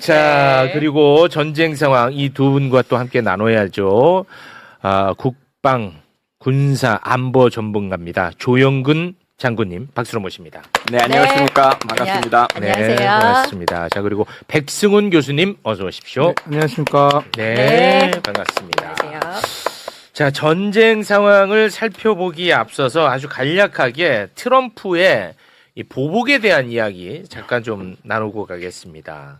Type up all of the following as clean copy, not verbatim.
자, 네. 그리고 전쟁 상황 이 두 분과 또 함께 나눠야죠. 국방, 군사, 안보 전문가입니다. 조영근 장군님 박수로 모십니다. 네, 안녕하십니까. 반갑습니다. 안녕하세요. 네, 반갑습니다. 자, 그리고 백승훈 교수님 어서 오십시오. 네, 안녕하십니까. 네, 네. 반갑습니다. 안녕하세요. 자, 전쟁 상황을 살펴보기에 앞서서 아주 간략하게 트럼프의 이 보복에 대한 이야기 잠깐 좀 나누고 가겠습니다.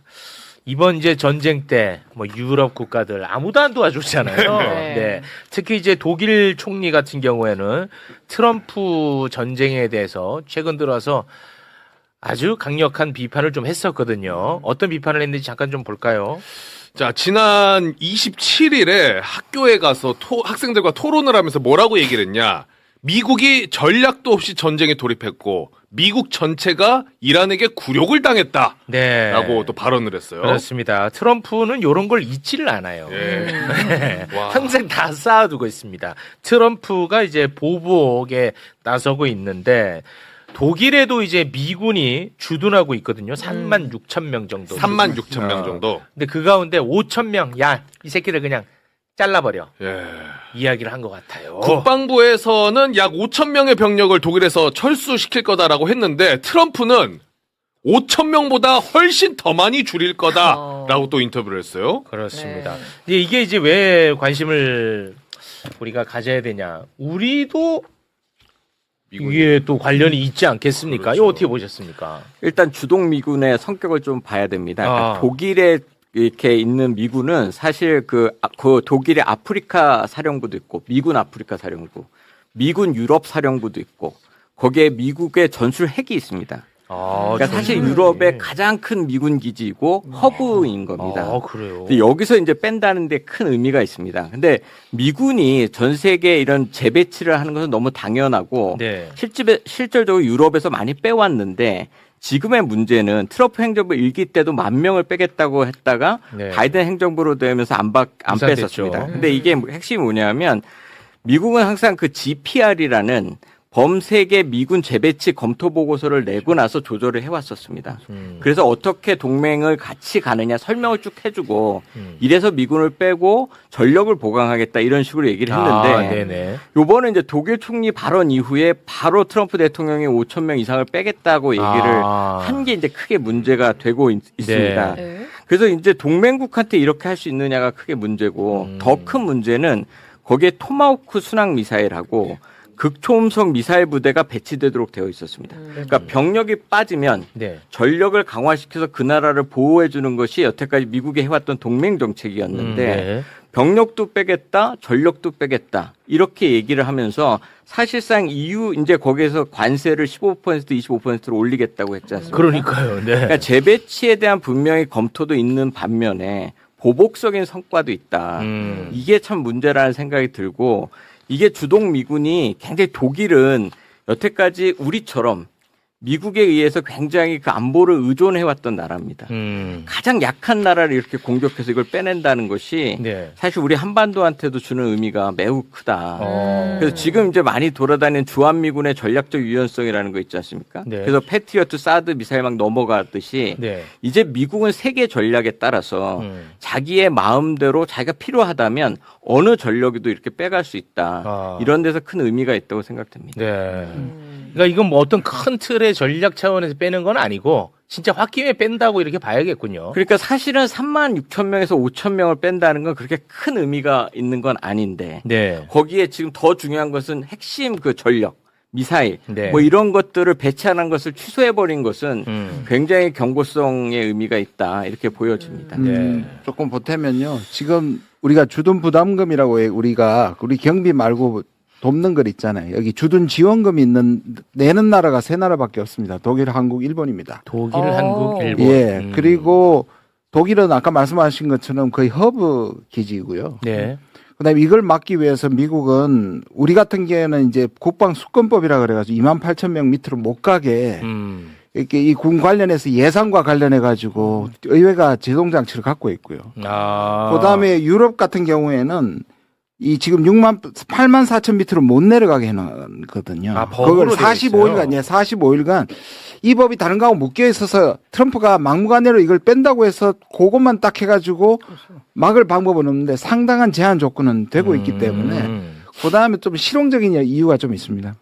이번 이제 전쟁 때 뭐 유럽 국가들 아무도 안 도와줬잖아요. 네. 네. 특히 이제 독일 총리 같은 경우에는 트럼프 전쟁에 대해서 최근 들어서 아주 강력한 비판을 좀 했었거든요. 어떤 비판을 했는지 잠깐 좀 볼까요? 자, 지난 27일에 학교에 가서 학생들과 토론을 하면서 뭐라고 얘기를 했냐. 미국이 전략도 없이 전쟁에 돌입했고 미국 전체가 이란에게 굴욕을 당했다. 네. 라고 또 발언을 했어요. 그렇습니다. 트럼프는 이런 걸 잊지를 않아요. 예. 와. 항상 다 쌓아두고 있습니다. 트럼프가 이제 보복에 나서고 있는데 독일에도 이제 미군이 주둔하고 있거든요. 3만 6천 명 정도. 3만 6천 명 정도. 근데 그 가운데 5천 명, 야, 이 새끼를 그냥 잘라버려. 예. 이야기를 한 것 같아요. 국방부에서는 약 5천 명의 병력을 독일에서 철수시킬 거다라고 했는데 트럼프는 5천 명보다 훨씬 더 많이 줄일 거다라고 또 인터뷰를 했어요. 그렇습니다. 네. 근데 이게 이제 왜 관심을 우리가 가져야 되냐? 우리도 이게 또 관련이 있지 않겠습니까? 그렇죠. 이거 어떻게 보셨습니까? 일단 주동 미군의 성격을 좀 봐야 됩니다. 그러니까 독일에 이렇게 있는 미군은 사실 그 독일의 아프리카 사령부도 있고 미군 아프리카 사령부, 미군 유럽 사령부도 있고 거기에 미국의 전술 핵이 있습니다. 그러니까 사실 유럽의 가장 큰 미군 기지이고 허브인 겁니다. 그래요. 근데 여기서 이제 뺀다는 데 큰 의미가 있습니다. 근데 미군이 전 세계에 이런 재배치를 하는 것은 너무 당연하고 네. 실질적으로 유럽에서 많이 빼왔는데 지금의 문제는 트럼프 행정부 일기 때도 10,000명을 빼겠다고 했다가 네. 바이든 행정부로 되면서 안 무산됐죠. 뺐었습니다. 근데 이게 핵심이 뭐냐면 미국은 항상 그 GPR이라는 범세계 미군 재배치 검토 보고서를 내고 나서 조절을 해왔었습니다. 그래서 어떻게 동맹을 같이 가느냐 설명을 쭉 해주고 이래서 미군을 빼고 전력을 보강하겠다 이런 식으로 얘기를 했는데 네네. 요번에 이제 독일 총리 발언 이후에 바로 트럼프 대통령이 5천 명 이상을 빼겠다고 얘기를 한 게 이제 크게 문제가 되고 있습니다. 네. 그래서 이제 동맹국한테 이렇게 할 수 있느냐가 크게 문제고 더 큰 문제는 거기에 토마호크 순항 미사일하고 극초음속 미사일 부대가 배치되도록 되어 있었습니다. 그러니까 병력이 빠지면 네. 전력을 강화시켜서 그 나라를 보호해 주는 것이 여태까지 미국이 해왔던 동맹 정책이었는데 네. 병력도 빼겠다, 전력도 빼겠다 이렇게 얘기를 하면서 사실상 EU 이제 거기에서 관세를 15% 25%로 올리겠다고 했지 않습니까? 그러니까요. 네. 그러니까 재배치에 대한 분명히 검토도 있는 반면에 보복적인 성과도 있다. 이게 참 문제라는 생각이 들고 이게 주동 미군이 굉장히 독일은 여태까지 우리처럼 미국에 의해서 굉장히 그 안보를 의존해왔던 나라입니다. 가장 약한 나라를 이렇게 공격해서 이걸 빼낸다는 것이 네. 사실 우리 한반도한테도 주는 의미가 매우 크다. 그래서 지금 이제 많이 돌아다니는 주한미군의 전략적 유연성이라는 거 있지 않습니까? 네. 그래서 패트리어트 사드 미사일 막 넘어가듯이 네. 이제 미국은 세계 전략에 따라서 자기의 마음대로 자기가 필요하다면 어느 전력에도 이렇게 빼갈 수 있다. 이런 데서 큰 의미가 있다고 생각됩니다. 네. 그러니까 이건 뭐 어떤 큰 틀의 전략 차원에서 빼는 건 아니고 진짜 홧김에 뺀다고 이렇게 봐야겠군요. 그러니까 사실은 36,000명에서 5,000명을 뺀다는 건 그렇게 큰 의미가 있는 건 아닌데 네. 거기에 지금 더 중요한 것은 핵심 그 전력, 미사일 네. 뭐 이런 것들을 배치하는 것을 취소해버린 것은 굉장히 경고성의 의미가 있다 이렇게 보여집니다. 네. 조금 보태면요. 지금 우리가 주둔 부담금이라고 우리가 우리 경비 말고 돕는 걸 있잖아요. 여기 주둔 지원금이 내는 나라가 세 나라밖에 없습니다. 독일, 한국, 일본입니다. 독일, 한국, 일본. 예. 그리고 독일은 아까 말씀하신 것처럼 거의 허브 기지이고요. 네. 그다음에 이걸 막기 위해서 미국은 우리 같은 경우에는 이제 국방 수권법이라 그래가지고 28,000명 밑으로 못 가게 이렇게 이 군 관련해서 예산과 관련해 가지고 의회가 제동 장치를 갖고 있고요. 그다음에 유럽 같은 경우에는 이 지금 8만 4천 밑으로 못 내려가게 해놨거든요. 아, 법으로 그걸 되어 45일간, 예, 45일간 이 법이 다른 거하고 묶여 있어서 트럼프가 막무가내로 이걸 뺀다고 해서 그것만 딱 해가지고 막을 방법은 없는데 상당한 제한 조건은 되고 있기 때문에 그 다음에 좀 실용적인 이유가 좀 있습니다.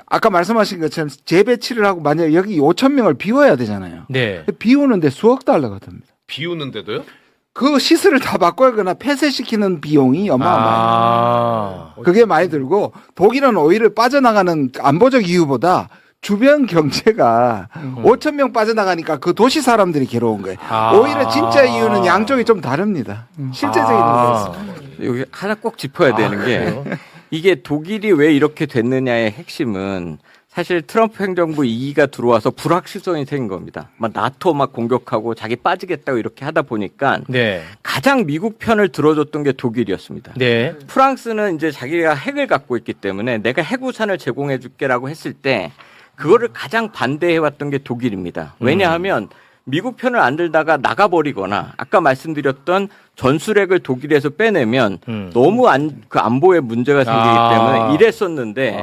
아까 말씀하신 것처럼 재배치를 하고 만약에 여기 5천 명을 비워야 되잖아요. 네. 비우는데 수억 달러가 듭니다. 비우는데도요? 그 시설을 다 바꿔야거나 폐쇄시키는 비용이 어마어마해요. 그게 많이 들고 독일은 오히려 빠져나가는 안보적 이유보다 주변 경제가 5천 명 빠져나가니까 그 도시 사람들이 괴로운 거예요. 오히려 진짜 이유는 양쪽이 좀 다릅니다. 실제적인 이유가 있습니다. 여기 하나 꼭 짚어야 되는 게 이게 독일이 왜 이렇게 됐느냐의 핵심은 사실 트럼프 행정부 2기가 들어와서 불확실성이 생긴 겁니다. 막 나토 막 공격하고 자기 빠지겠다고 이렇게 하다 보니까 네. 가장 미국 편을 들어줬던 게 독일이었습니다. 네. 프랑스는 이제 자기가 핵을 갖고 있기 때문에 내가 핵우산을 제공해 줄게라고 했을 때 그거를 가장 반대해왔던 게 독일입니다. 왜냐하면 미국 편을 안 들다가 나가버리거나 아까 말씀드렸던 전술핵을 독일에서 빼내면 너무 그 안보에 문제가 생기기 때문에 이랬었는데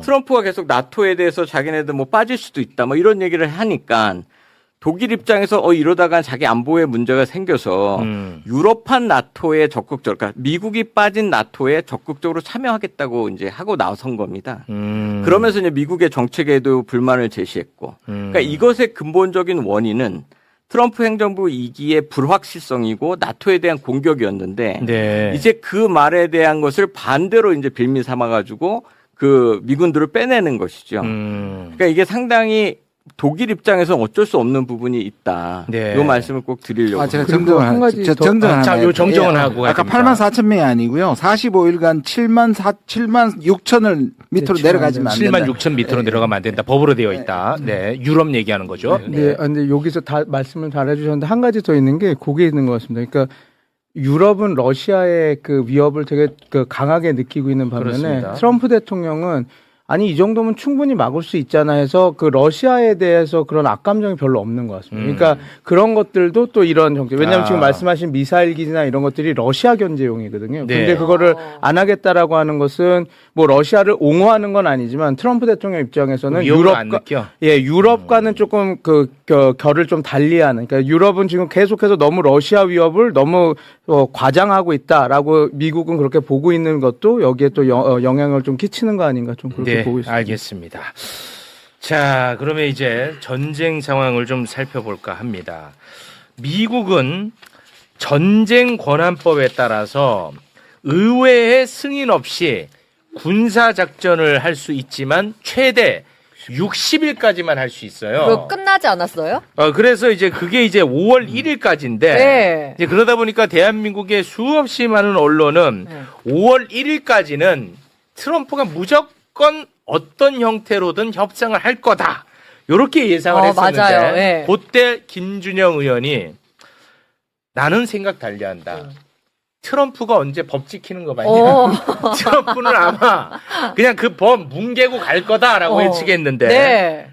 트럼프가 계속 나토에 대해서 자기네들 뭐 빠질 수도 있다 뭐 이런 얘기를 하니까 독일 입장에서 이러다가 자기 안보에 문제가 생겨서 유럽판 나토에 적극적으로 그러니까 미국이 빠진 나토에 적극적으로 참여하겠다고 이제 하고 나선 겁니다. 그러면서 이제 미국의 정책에도 불만을 제시했고 그러니까 이것의 근본적인 원인은 트럼프 행정부 2기의 불확실성이고 나토에 대한 공격이었는데 네. 이제 그 말에 대한 것을 반대로 이제 빌미 삼아가지고 그 미군들을 빼내는 것이죠. 그러니까 이게 상당히 독일 입장에서는 어쩔 수 없는 부분이 있다. 네. 이 말씀을 꼭 드리려고. 제가 그리고 한 가지 더- 자, 요 정정은 하고 아까 가야 8만 4천 명이 아니고요. 45일간 7만 6천을 밑으로 네, 내려가지면 안 된다. 7만 6천 밑으로 내려가면 안 된다. 법으로 되어 있다. 네. 유럽 얘기하는 거죠. 네, 근데 여기서 다 말씀을 잘 해주셨는데 한 가지 더 있는 게 그게 있는 것 같습니다. 그러니까 유럽은 러시아의 그 위협을 되게 그 강하게 느끼고 있는 반면에 그렇습니다. 트럼프 대통령은 아니 이 정도면 충분히 막을 수 있잖아 해서 그 러시아에 대해서 그런 악감정이 별로 없는 것 같습니다. 그러니까 그런 것들도 또 이런 정책. 왜냐하면 지금 말씀하신 미사일 기지나 이런 것들이 러시아 견제용이거든요. 네. 근데 그거를 안 하겠다라고 하는 것은 뭐 러시아를 옹호하는 건 아니지만 트럼프 대통령 입장에서는 위협을 안 느껴. 유럽과는 조금 결을 좀 달리하는. 그러니까 유럽은 지금 계속해서 너무 러시아 위협을 너무 과장하고 있다라고 미국은 그렇게 보고 있는 것도 여기에 또 영향을 좀 끼치는 거 아닌가 좀 그렇게 보고 있습니다. 알겠습니다. 자, 그러면 이제 전쟁 상황을 좀 살펴볼까 합니다. 미국은 전쟁 권한법에 따라서 의회의 승인 없이 군사 작전을 할 수 있지만 최대 60일까지만 할 수 있어요. 그거 끝나지 않았어요? 그래서 이제 그게 이제 5월 1일까지인데 네. 이제 그러다 보니까 대한민국의 수없이 많은 언론은 5월 1일까지는 트럼프가 무조건 어떤 형태로든 협상을 할 거다. 이렇게 예상을 했었는데 맞아요. 네. 그때 김준영 의원이 나는 생각 달리한다. 트럼프가 언제 법 지키는 거 봤냐? 트럼프는 아마 그냥 그 법 뭉개고 갈 거다라고 예측했는데 네.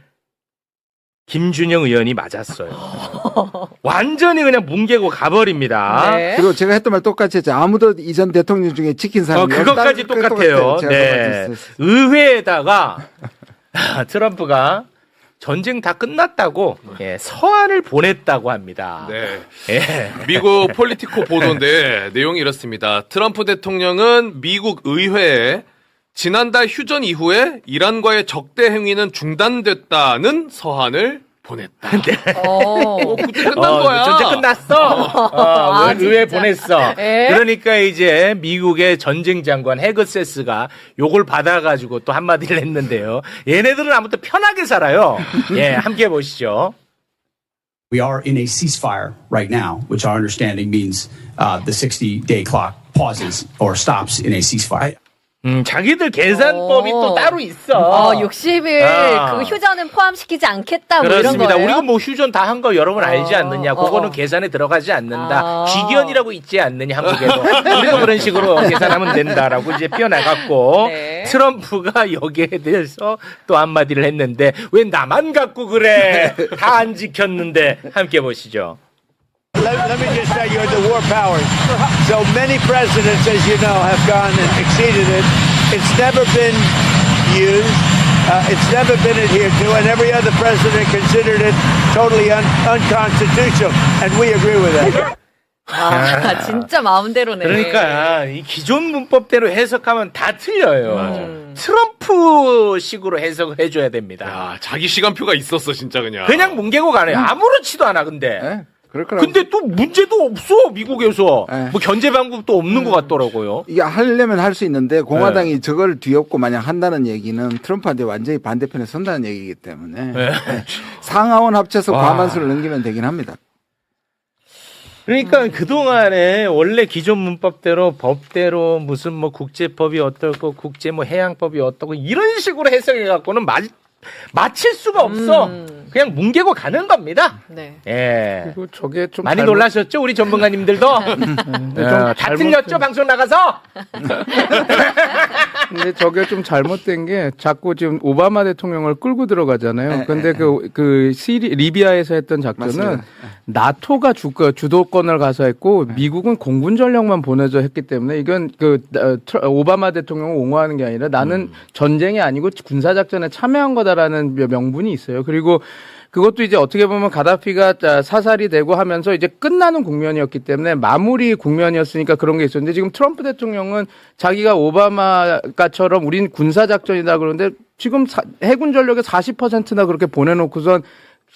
김준영 의원이 맞았어요. 완전히 그냥 뭉개고 가버립니다. 네. 그리고 제가 했던 말 똑같이 했죠. 아무도 이전 대통령 중에 지킨 사람이 그것까지 없다. 똑같아요. 제가 네. 똑같이 했어요. 의회에다가 트럼프가 전쟁 다 끝났다고 서한을 보냈다고 합니다. 네. 예. 미국 폴리티코 보도인데 내용이 이렇습니다. 트럼프 대통령은 미국 의회에 지난달 휴전 이후에 이란과의 적대 행위는 중단됐다는 서한을 보냈다. 그때 끝난 거야. 전쟁 끝났어. 의회 진짜. 보냈어. 에? 그러니까 이제 미국의 전쟁 장관 헤그세스가 요걸 받아가지고 또 한마디를 했는데요. 얘네들은 아무튼 편하게 살아요. 예, 함께 보시죠. We are in a ceasefire right now, which our understanding means the 60-day clock pauses or stops in a ceasefire. 자기들 계산법이 또 따로 있어. 60일 그 휴전은 포함시키지 않겠다 뭐 이런 그렇습니다. 거예요? 우리가 뭐 휴전 다 한 거 여러분 알지 않느냐. 그거는 계산에 들어가지 않는다. 귀견이라고 있지 않느냐 한국에도. 우리가 그런 식으로 계산하면 된다라고 이제 펴나갔고 네. 트럼프가 여기에 대해서 또 한마디를 했는데 왜 나만 갖고 그래. 다 안 지켰는데 함께 보시죠. let me just tell you, the war powers. So many presidents, as you know, have gone and exceeded it. It's never been used. It's never been adhered to, and every other president considered it totally unconstitutional, and we agree with that. 진짜 마음대로네. 그러니까 이 기존 문법대로 해석하면 다 틀려요. 트럼프식으로 해석을 해줘야 됩니다. 야, 자기 시간표가 있었어 진짜 그냥. 그냥 뭉개고 가네요. 아무렇지도 않아 근데. 네, 그렇더라고요. 근데 또 문제도 없어 미국에서. 네. 뭐 견제 방법도 없는 것 같더라고요. 이게 하려면 할 수 있는데 공화당이 저걸 뒤엎고 만약 한다는 얘기는 트럼프한테 완전히 반대편에 선다는 얘기이기 때문에 네. 상하원 합쳐서 과반수를 넘기면 되긴 합니다. 그러니까 그동안에 원래 기존 문법대로 법대로 무슨 뭐 국제법이 어떻고 국제 뭐 해양법이 어떻고 이런 식으로 해석해 갖고는 맞힐 수가 없어. 그냥 뭉개고 가는 겁니다. 네. 예. 그리고 저게 좀 많이 놀라셨죠 우리 전문가님들도. 다 틀렸죠 방송 나가서. 근데 저게 좀 잘못된 게 자꾸 지금 오바마 대통령을 끌고 들어가잖아요. 근데 리비아에서 했던 작전은 맞습니다. 나토가 주도권을 가서 했고 미국은 공군 전력만 보내줘 했기 때문에 이건 오바마 대통령을 옹호하는 게 아니라 나는 전쟁이 아니고 군사 작전에 참여한 거다라는 명분이 있어요. 그리고 그것도 이제 어떻게 보면 가다피가 사살이 되고 하면서 이제 끝나는 국면이었기 때문에 마무리 국면이었으니까 그런 게 있었는데 지금 트럼프 대통령은 자기가 오바마가처럼 우린 군사작전이다 그러는데 지금 해군 전력의 40%나 그렇게 보내놓고선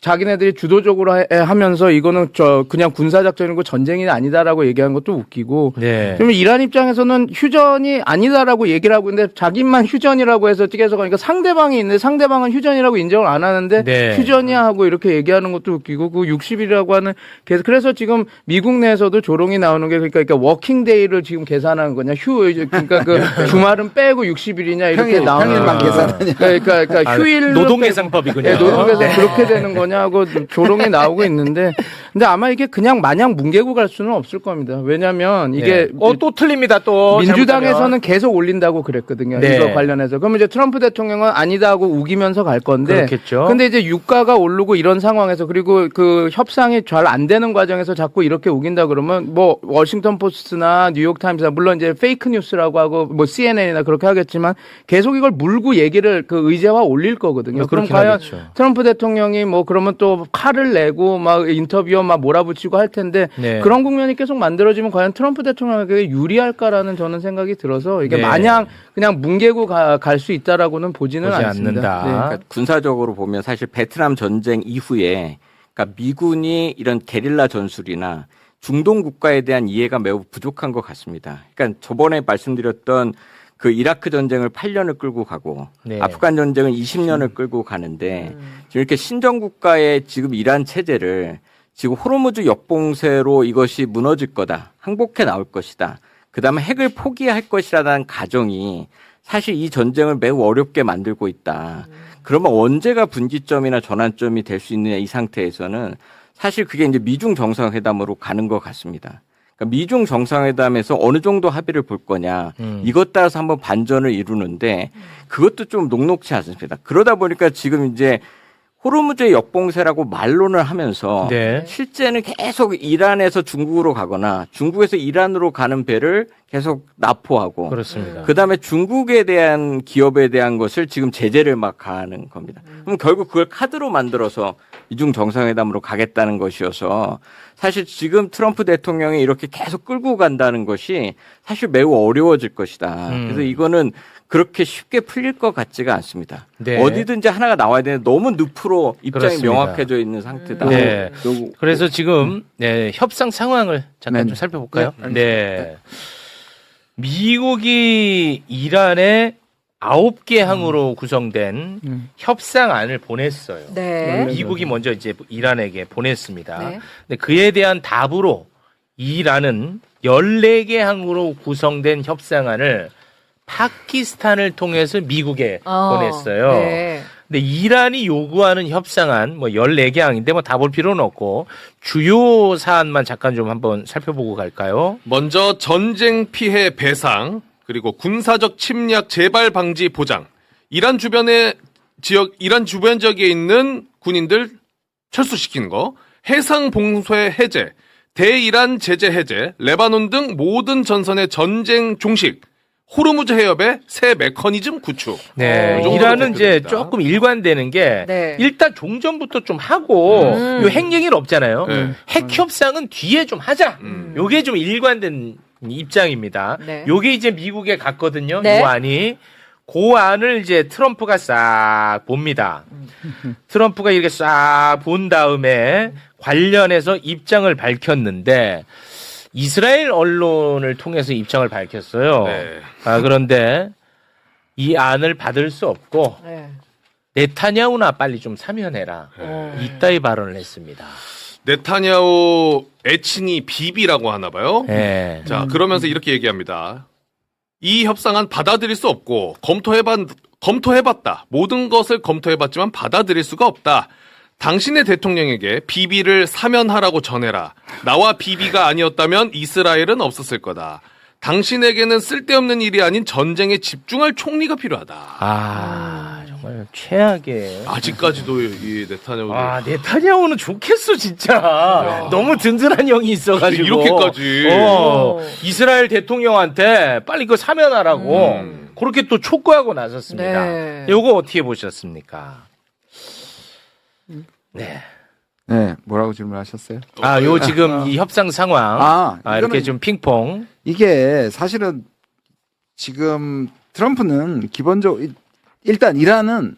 자기네들이 주도적으로 하면서 이거는 그냥 군사작전이고 전쟁이 아니다라고 얘기한 것도 웃기고. 네. 그러면 이란 입장에서는 휴전이 아니다라고 얘기를 하고 있는데 자기만 휴전이라고 해서 계속 하니까 상대방이 있는데 상대방은 휴전이라고 인정을 안 하는데 네. 휴전이야 하고 이렇게 얘기하는 것도 웃기고 그 60일이라고 하는 그래서 지금 미국 내에서도 조롱이 나오는 게 그러니까 워킹데이를 지금 계산하는 거냐 그러니까 그 주말은 빼고 60일이냐 이렇게 나오는 평일만 계산하냐. 그러니까 휴일 노동계산법이군요. 네, 노동계산 그렇게 되는 거냐. 하고 조롱이 나오고 있는데 근데 아마 이게 그냥 마냥 뭉개고 갈 수는 없을 겁니다. 왜냐하면 이게 또 틀립니다. 또 민주당에서는 잘못하면. 계속 올린다고 그랬거든요. 네. 이거 관련해서 그러면 이제 트럼프 대통령은 아니다 하고 우기면서 갈 건데 그렇겠죠. 근데 이제 유가가 오르고 이런 상황에서 그리고 그 협상이 잘 안 되는 과정에서 자꾸 이렇게 우긴다 그러면 뭐 워싱턴 포스트나 뉴욕 타임스나 물론 이제 페이크 뉴스라고 하고 뭐 CNN이나 그렇게 하겠지만 계속 이걸 물고 얘기를 그 의제화 올릴 거거든요. 그럼 과연 하겠죠. 트럼프 대통령이 뭐 그러면 또 칼을 내고 막 인터뷰어 막 몰아붙이고 할 텐데 네. 그런 국면이 계속 만들어지면 과연 트럼프 대통령에게 유리할까라는 저는 생각이 들어서 이게 네. 마냥 그냥 뭉개고 갈 수 있다라고는 보지는 않습니다. 네. 그러니까 군사적으로 보면 사실 베트남 전쟁 이후에 그러니까 미군이 이런 게릴라 전술이나 중동 국가에 대한 이해가 매우 부족한 것 같습니다. 그러니까 저번에 말씀드렸던 그 이라크 전쟁을 8년을 끌고 가고 네. 아프간 전쟁은 20년을 끌고 가는데 지금 이렇게 신정국가의 지금 이란 체제를 지금 호르무즈 역봉쇄로 이것이 무너질 거다. 항복해 나올 것이다. 그다음에 핵을 포기할 것이라는 가정이 사실 이 전쟁을 매우 어렵게 만들고 있다. 그러면 언제가 분기점이나 전환점이 될 수 있느냐 이 상태에서는 사실 그게 이제 미중 정상회담으로 가는 것 같습니다. 그러니까 미중 정상회담에서 어느 정도 합의를 볼 거냐 이것 따라서 한번 반전을 이루는데 그것도 좀 녹록치 않습니다. 그러다 보니까 지금 이제 호르무즈의 역봉쇄라고 말론을 하면서 네. 실제는 계속 이란에서 중국으로 가거나 중국에서 이란으로 가는 배를 계속 납포하고 그렇습니다. 그다음에 중국에 대한 기업에 대한 것을 지금 제재를 막 가하는 겁니다. 그럼 결국 그걸 카드로 만들어서 미중 정상회담으로 가겠다는 것이어서 사실 지금 트럼프 대통령이 이렇게 계속 끌고 간다는 것이 사실 매우 어려워질 것이다. 그래서 이거는 그렇게 쉽게 풀릴 것 같지가 않습니다. 네. 어디든지 하나가 나와야 되는데 너무 늪으로 입장이 그렇습니다. 명확해져 있는 상태다. 네. 그래서 지금 네, 협상 상황을 잠깐 좀 살펴볼까요? 네. 미국이 이란에 9개 항으로 구성된 협상안을 보냈어요. 네. 미국이 먼저 이제 이란에게 보냈습니다. 네. 근데 그에 대한 답으로 이란은 14개 항으로 구성된 협상안을 파키스탄을 통해서 미국에 보냈어요. 네. 근데 이란이 요구하는 협상안 뭐 14개 항인데 뭐 다 볼 필요는 없고 주요 사안만 잠깐 좀 한번 살펴보고 갈까요? 먼저 전쟁 피해 배상, 그리고 군사적 침략 재발 방지 보장, 이란 주변 지역에 있는 군인들 철수시키는 거, 해상 봉쇄 해제, 대이란 제재 해제, 레바논 등 모든 전선의 전쟁 종식, 호르무즈 해협의 새 메커니즘 구축. 네, 이 정도가 이란은 이제 대표됩니다. 조금 일관되는 게 네. 일단 종전부터 좀 하고 요 핵 얘기는 없잖아요. 네. 핵 협상은 뒤에 좀 하자. 요게 좀 일관된 입장입니다. 네. 요게 이제 미국에 갔거든요. 네. 요 안이. 그 안을 이제 트럼프가 싹 봅니다. 트럼프가 이렇게 싹 본 다음에 관련해서 입장을 밝혔는데 이스라엘 언론을 통해서 입장을 밝혔어요. 네. 그런데 이 안을 받을 수 없고 네. 네타냐후나 빨리 좀 사면해라. 이따위 발언을 했습니다. 네타냐후 애칭이 비비라고 하나 봐요. 네. 자, 그러면서 이렇게 얘기합니다. 이 협상안 받아들일 수 없고 검토해봤다. 모든 것을 검토해봤지만 받아들일 수가 없다. 당신의 대통령에게 비비를 사면하라고 전해라. 나와 비비가 아니었다면 이스라엘은 없었을 거다. 당신에게는 쓸데없는 일이 아닌 전쟁에 집중할 총리가 필요하다. 정말 최악의. 아직까지도 이 네타냐후. 네타냐후는 좋겠어 진짜. 너무 든든한 형이 있어가지고 이렇게까지. 이스라엘 대통령한테 빨리 그거 사면하라고 그렇게 또 촉구하고 나섰습니다. 네. 요거 어떻게 보셨습니까? 네. 네, 뭐라고 질문하셨어요? 요 지금 이 협상 상황. 이렇게 이거는- 좀 핑퐁. 이게 사실은 지금 트럼프는 기본적으로 일단 이란은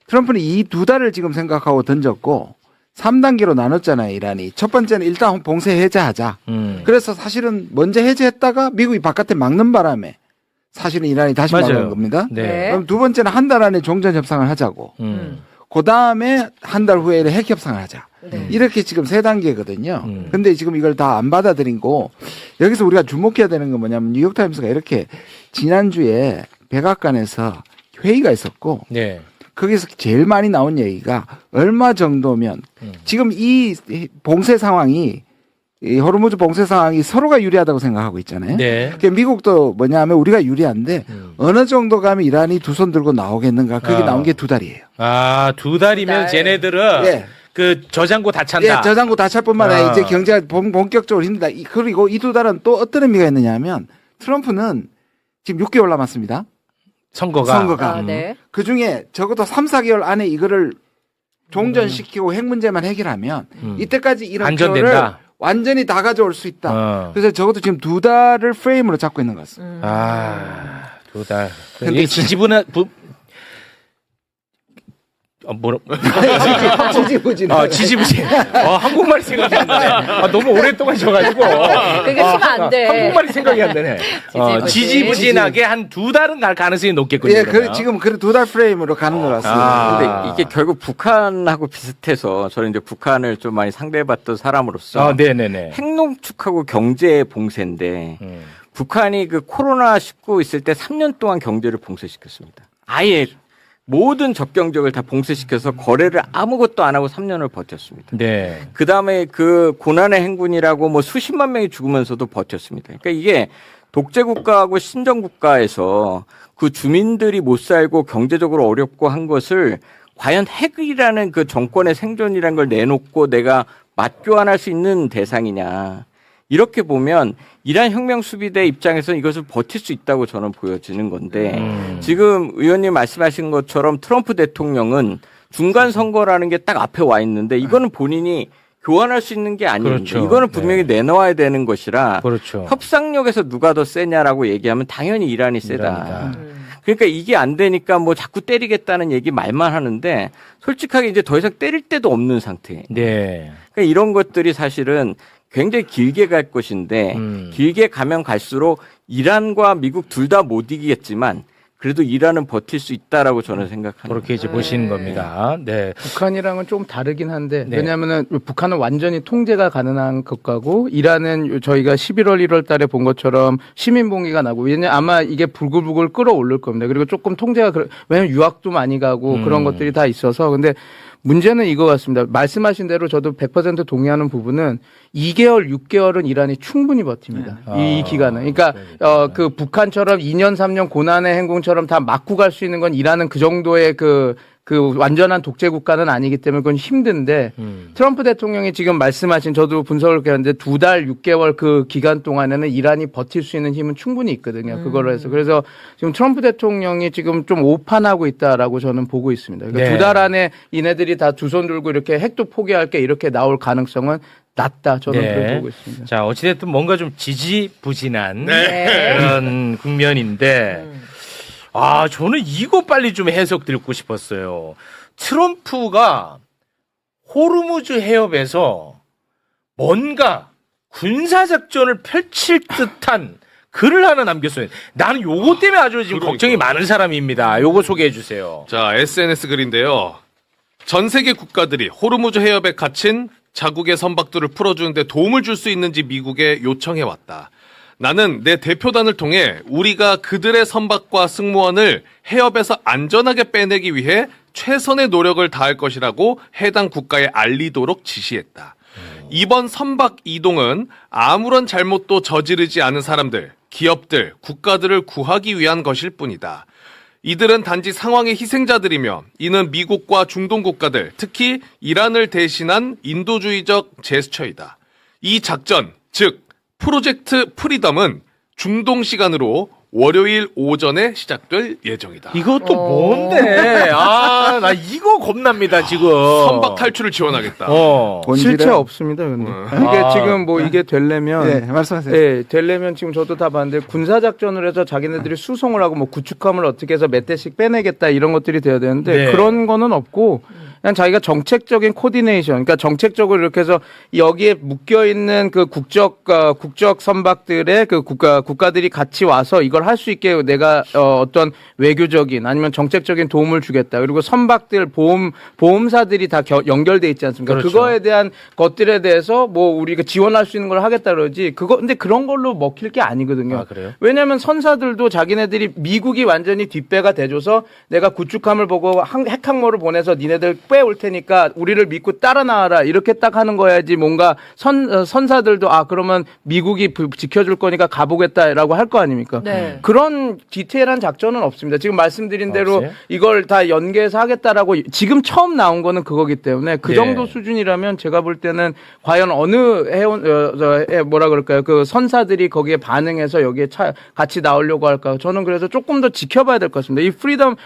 트럼프는 이 두 달을 지금 생각하고 던졌고 3단계로 나눴잖아요, 이란이. 첫 번째는 일단 봉쇄 해제하자. 그래서 사실은 먼저 해제했다가 미국이 바깥에 막는 바람에 사실은 이란이 다시 맞아요. 막은 겁니다. 네. 그럼 두 번째는 한 달 안에 종전 협상을 하자고. 그 다음에 한 달 후에 핵 협상을 하자. 네. 이렇게 지금 세 단계거든요. 근데 지금 이걸 다 안 받아들이고 여기서 우리가 주목해야 되는 건 뭐냐면 뉴욕타임스가 이렇게 지난주에 백악관에서 회의가 있었고 네. 거기서 제일 많이 나온 얘기가 얼마 정도면 지금 이 봉쇄 상황이 이 호르무즈 봉쇄 상황이 서로가 유리하다고 생각하고 있잖아요. 네. 그러니까 미국도 뭐냐면 우리가 유리한데 어느 정도 가면 이란이 두 손 들고 나오겠는가 그게 나온 게 두 달이에요. 2달이면 두 달. 쟤네들은 예. 그 저장고 다 찬다. 예, 저장고 다 찰 뿐만 아니라 이제 경제가 본격적으로 힘들다. 그리고 이 두 달은 또 어떤 의미가 있느냐면 트럼프는 지금 6개월 남았습니다. 선거가. 네. 그 중에 적어도 3, 4개월 안에 이거를 종전시키고 핵 문제만 해결하면 이때까지 이런 안전된다. 표를 완전히 다 가져올 수 있다. 그래서 적어도 지금 두 달을 프레임으로 잡고 있는 것 같습니다. 2달. 근데 이게 지지부나 지지부진. 한국말이 생각이 안 나네. 너무 오랫동안 져가지고. 그게 쓰면 안 돼. 한국말이 생각이 안 나네. 지지부진하게 한 2달은 갈 가능성이 높겠군요. 예, 그러면. 지금 두 달 프레임으로 가는 것 같습니다. 근데 이게 결국 북한하고 비슷해서 저는 이제 북한을 좀 많이 상대해봤던 사람으로서 네네네. 핵농축하고 경제 봉쇄인데 북한이 그 코로나19 있을 때 3년 동안 경제를 봉쇄시켰습니다. 아예 모든 접경지역을 다 봉쇄시켜서 거래를 아무것도 안 하고 3년을 버텼습니다. 네. 그 다음에 그 고난의 행군이라고 뭐 수십만 명이 죽으면서도 버텼습니다. 그러니까 이게 독재국가하고 신정국가에서 그 주민들이 못 살고 경제적으로 어렵고 한 것을 과연 핵이라는 그 정권의 생존이라는 걸 내놓고 내가 맞교환할 수 있는 대상이냐. 이렇게 보면 이란 혁명 수비대 입장에서는 이것을 버틸 수 있다고 저는 보여지는 건데 지금 의원님 말씀하신 것처럼 트럼프 대통령은 중간 선거라는 게 딱 앞에 와 있는데 이거는 본인이 교환할 수 있는 게 아닙니다. 그렇죠. 이거는 분명히 내놓아야 되는 것이라 그렇죠. 협상력에서 누가 더 세냐라고 얘기하면 당연히 이란이 세다. 이란이다. 그러니까 이게 안 되니까 뭐 자꾸 때리겠다는 얘기 말만 하는데 솔직하게 이제 더 이상 때릴 데도 없는 상태. 네. 그러니까 이런 것들이 사실은 굉장히 길게 갈 것인데 길게 가면 갈수록 이란과 미국 둘 다 못 이기겠지만 그래도 이란은 버틸 수 있다라고 저는 생각합니다. 그렇게 이제 보시는 겁니다. 네. 북한이랑은 좀 다르긴 한데 네. 왜냐하면은 북한은 완전히 통제가 가능한 것가고 이란은 저희가 11월 1월 달에 본 것처럼 시민봉기가 나고 왜냐면 아마 이게 불글불글 끌어올릴 겁니다. 그리고 조금 통제가 왜냐면 유학도 많이 가고 그런 것들이 다 있어서 근데 문제는 이거 같습니다. 말씀하신 대로 저도 100% 동의하는 부분은 2개월, 6개월은 이란이 충분히 버팁니다. 이 기간은. 그러니까 그 북한처럼 2년, 3년 고난의 행군처럼 다 맞고 갈 수 있는 건 이란은 그 정도의 그 그 완전한 독재 국가는 아니기 때문에 그건 힘든데 트럼프 대통령이 지금 말씀하신 저도 분석을 했는데 2달 6개월 그 기간 동안에는 이란이 버틸 수 있는 힘은 충분히 있거든요. 그걸로 해서 그래서 지금 트럼프 대통령이 지금 좀 오판하고 있다라고 저는 보고 있습니다. 그러니까 네. 2달 안에 이네들이 다 두 손 들고 이렇게 핵도 포기할게 이렇게 나올 가능성은 낮다. 저는 네. 그렇게 보고 있습니다. 자, 어찌됐든 뭔가 좀 지지부진한 네. 그런 국면인데, 저는 이거 빨리 좀 해석 듣고 싶었어요. 트럼프가 호르무즈 해협에서 뭔가 군사작전을 펼칠 듯한 글을 하나 남겼어요. 나는 요거 때문에 아주 지금 걱정이 많은 사람입니다. 요거 소개해 주세요. 자, SNS 글인데요. 전 세계 국가들이 호르무즈 해협에 갇힌 자국의 선박들을 풀어주는데 도움을 줄 수 있는지 미국에 요청해왔다. 나는 내 대표단을 통해 우리가 그들의 선박과 승무원을 해협에서 안전하게 빼내기 위해 최선의 노력을 다할 것이라고 해당 국가에 알리도록 지시했다. 이번 선박 이동은 아무런 잘못도 저지르지 않은 사람들, 기업들, 국가들을 구하기 위한 것일 뿐이다. 이들은 단지 상황의 희생자들이며 이는 미국과 중동 국가들, 특히 이란을 대신한 인도주의적 제스처이다. 이 작전, 즉 프로젝트 프리덤은 중동 시간으로 월요일 오전에 시작될 예정이다. 이것도 뭔데? 나 이거 겁납니다, 지금. 선박 탈출을 지원하겠다. 실체 없습니다. 근데 이게 지금 뭐 이게 되려면 네, 말씀하세요. 네, 되려면 지금 저도 다 봤는데 군사 작전을 해서 자기네들이 수송을 하고 뭐 구축함을 어떻게 해서 몇 대씩 빼내겠다 이런 것들이 돼야 되는데 네. 그런 거는 없고 그냥 자기가 정책적인 코디네이션, 그러니까 정책적으로 이렇게 해서 여기에 묶여 있는 그 국적 선박들의 그 국가들이 같이 와서 이걸 할 수 있게 내가 어떤 외교적인 아니면 정책적인 도움을 주겠다. 그리고 선박들 보험사들이 다 연결돼 있지 않습니까? 그렇죠. 그거에 대한 것들에 대해서 뭐 우리가 지원할 수 있는 걸 하겠다 그러지. 근데 그런 걸로 먹힐 게 아니거든요. 아, 그래요? 왜냐하면 선사들도 자기네들이 미국이 완전히 뒷배가 돼줘서 내가 구축함을 보고 핵항모를 보내서 니네들 빼올 테니까 우리를 믿고 따라 나와라 이렇게 딱 하는 거야지. 뭔가 선사들도 그러면 미국이 지켜줄 거니까 가보겠다라고 할 거 아닙니까? 네. 그런 디테일한 작전은 없습니다. 지금 말씀드린 대로 없어요? 이걸 다 연계해서 하겠다라고 지금 처음 나온 거는 그거기 때문에 그 예. 정도 수준이라면 제가 볼 때는 과연 어느 뭐라 그럴까요? 그 선사들이 거기에 반응해서 여기에 같이 나오려고 할까? 저는 그래서 조금 더 지켜봐야 될 것 같습니다. 이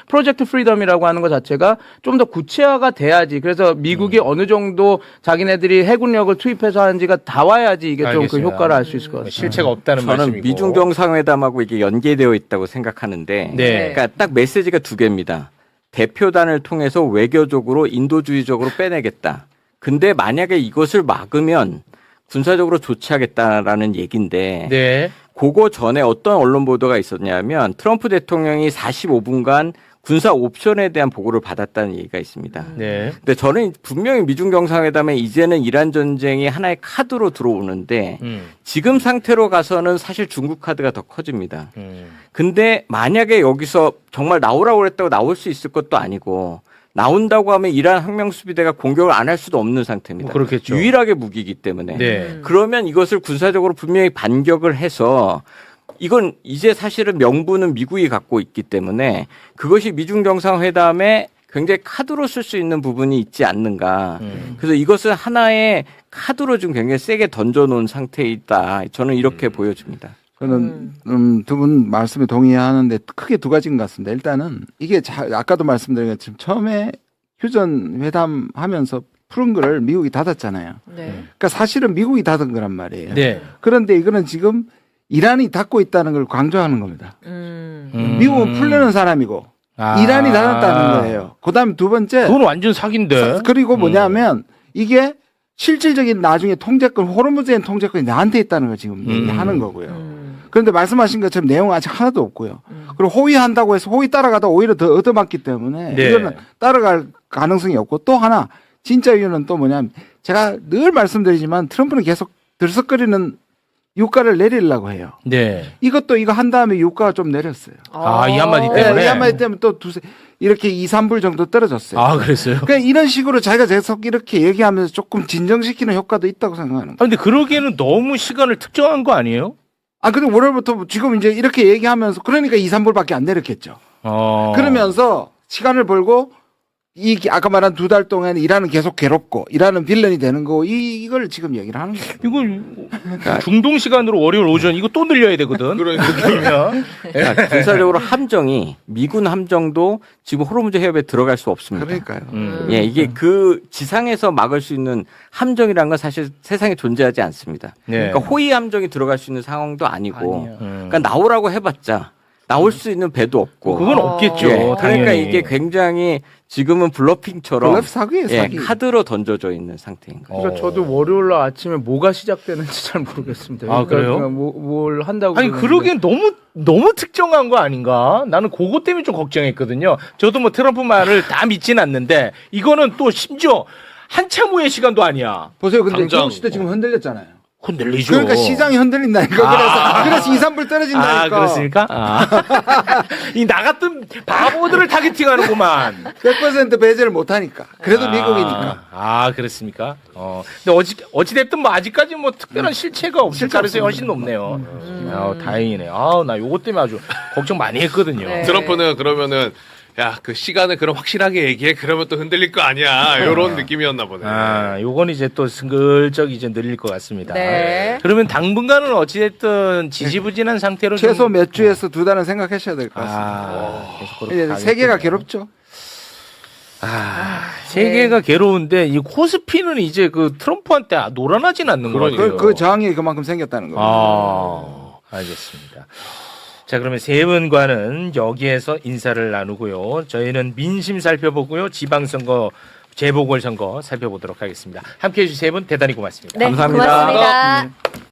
프로젝트 프리덤이라고 하는 것 자체가 좀 더 구체화가 돼야지. 그래서 미국이 어느 정도 자기네들이 해군력을 투입해서 하는지가 다 와야지 이게 좀 그 알겠습니다. 효과를 알 수 있을 것 같습니다. 실체가 없다는 저는 말씀이고. 미중 정상회담하고 이게 연계되어 있다고 생각하는데, 네. 그러니까 딱 메시지가 두 개입니다. 대표단을 통해서 외교적으로 인도주의적으로 빼내겠다. 근데 만약에 이것을 막으면 군사적으로 조치하겠다라는 얘기인데, 네. 그거 전에 어떤 언론 보도가 있었냐면 트럼프 대통령이 45분간 군사 옵션에 대한 보고를 받았다는 얘기가 있습니다. 네. 근데 저는 분명히 미중 정상회담에 이제는 이란 전쟁이 하나의 카드로 들어오는데 지금 상태로 가서는 사실 중국 카드가 더 커집니다. 근데 만약에 여기서 정말 나오라고 그랬다고 나올 수 있을 것도 아니고 나온다고 하면 이란 항명수비대가 공격을 안 할 수도 없는 상태입니다. 그렇겠죠. 유일하게 무기이기 때문에. 네. 그러면 이것을 군사적으로 분명히 반격을 해서 이건 이제 사실은 명분은 미국이 갖고 있기 때문에 그것이 미중 정상회담에 굉장히 카드로 쓸 수 있는 부분이 있지 않는가. 그래서 이것은 하나의 카드로 좀 굉장히 세게 던져놓은 상태이다. 저는 이렇게 보여집니다. 저는 두 분 말씀에 동의하는데 크게 두 가지인 것 같습니다. 일단은 이게 아까도 말씀드린 것처럼 처음에 휴전 회담 하면서 푸른 거를 미국이 닫았잖아요. 네. 그러니까 사실은 미국이 닫은 거란 말이에요. 네. 그런데 이거는 지금 이란이 닫고 있다는 걸 강조하는 겁니다. 미국은 풀려는 사람이고 이란이 닫았다는 거예요. 그다음에 두 번째 그건 완전 사기인데. 그리고 뭐냐면 이게 실질적인 나중에 통제권 호르무즈의 통제권이 나한테 있다는 걸 지금 얘기하는 거고요. 그런데 말씀하신 것처럼 내용은 아직 하나도 없고요. 그리고 호위한다고 해서 호위 따라가다 오히려 더 얻어맞기 때문에 네. 이거는 따라갈 가능성이 없고 또 하나 진짜 이유는 또 뭐냐면 제가 늘 말씀드리지만 트럼프는 계속 들썩거리는 유가를 내리려고 해요. 네. 이것도 이거 한 다음에 유가가 좀 내렸어요. 이 한마디 때문에. 이 한마디 때문에 또 이렇게 2, 3불 정도 떨어졌어요. 그랬어요? 그러니까 이런 식으로 자기가 계속 이렇게 얘기하면서 조금 진정시키는 효과도 있다고 생각하는 거예요. 근데 그러기에는 너무 시간을 특정한 거 아니에요? 근데 월요일부터 지금 이제 이렇게 얘기하면서 그러니까 2, 3불밖에 안 내렸겠죠. 어. 그러면서 시간을 벌고 이 아까 말한 2달 동안 이란은 계속 괴롭고 이란은 빌런이 되는 거 이걸 지금 얘기를 하는 거예요. 이거 중동 시간으로 월요일 오전 이거 또 늘려야 되거든. 그러면 그러니까 군사적으로 함정이 미군 함정도 지금 호르무즈 해협에 들어갈 수 없습니다. 그러니까요. 예, 이게 그 지상에서 막을 수 있는 함정이라는 건 사실 세상에 존재하지 않습니다. 네. 그러니까 호위 함정이 들어갈 수 있는 상황도 아니고, 아니에요. 그러니까 나오라고 해봤자 나올 수 있는 배도 없고. 그건 없겠죠. 예, 그러니까 당연히. 이게 굉장히 지금은 블러핑처럼 블러프 사기예요, 예, 사기. 카드로 던져져 있는 상태인 거예요. 그러니까 저도 월요일 날 아침에 뭐가 시작되는지 잘 모르겠습니다. 아, 그래요? 그러니까 뭘 한다고. 아니 그러는데. 그러기엔 너무 특정한 거 아닌가? 나는 그것 때문에 좀 걱정했거든요. 저도 뭐 트럼프 말을 다 믿진 않는데 이거는 또 심지어 한참 후의 시간도 아니야. 보세요. 근데 당장. 트럼프 시대 지금 흔들렸잖아요. 흔들리죠. 그러니까 시장이 흔들린다니까. 그래서 2, 3불 떨어진다니까. 아, 그렇습니까? 이 나 같은 바보들을 타겟팅하는구만. 100% 배제를 못하니까. 그래도 미국이니까. 아, 그렇습니까? 근데 어찌됐든 뭐 아직까지 뭐 특별한 실체가 없을 가능성이 훨씬 높네요. 다행이네. 나 요것 때문에 아주 걱정 많이 했거든요. 네. 트럼프는 그러면은 야, 그 시간을 그럼 확실하게 얘기해. 그러면 또 흔들릴 거 아니야. 이런 느낌이었나 보네. 요건 이제 또 슬쩍 이제 늘릴 것 같습니다. 네. 그러면 당분간은 어찌됐든 지지부진한 상태로 최소 좀- 몇 주에서 2달은 생각하셔야 될 것 같습니다. 계속 그렇게 이제 가겠군요. 세계가 괴롭죠. 세계가 괴로운데 이 코스피는 이제 그 트럼프한테 놀아나진 않는 거예요. 그 저항이 그만큼 생겼다는 거예요. 알겠습니다. 자, 그러면 세 분과는 여기에서 인사를 나누고요. 저희는 민심 살펴보고요. 지방선거, 재보궐선거 살펴보도록 하겠습니다. 함께해 주신 세 분 대단히 고맙습니다. 네, 감사합니다. 고맙습니다.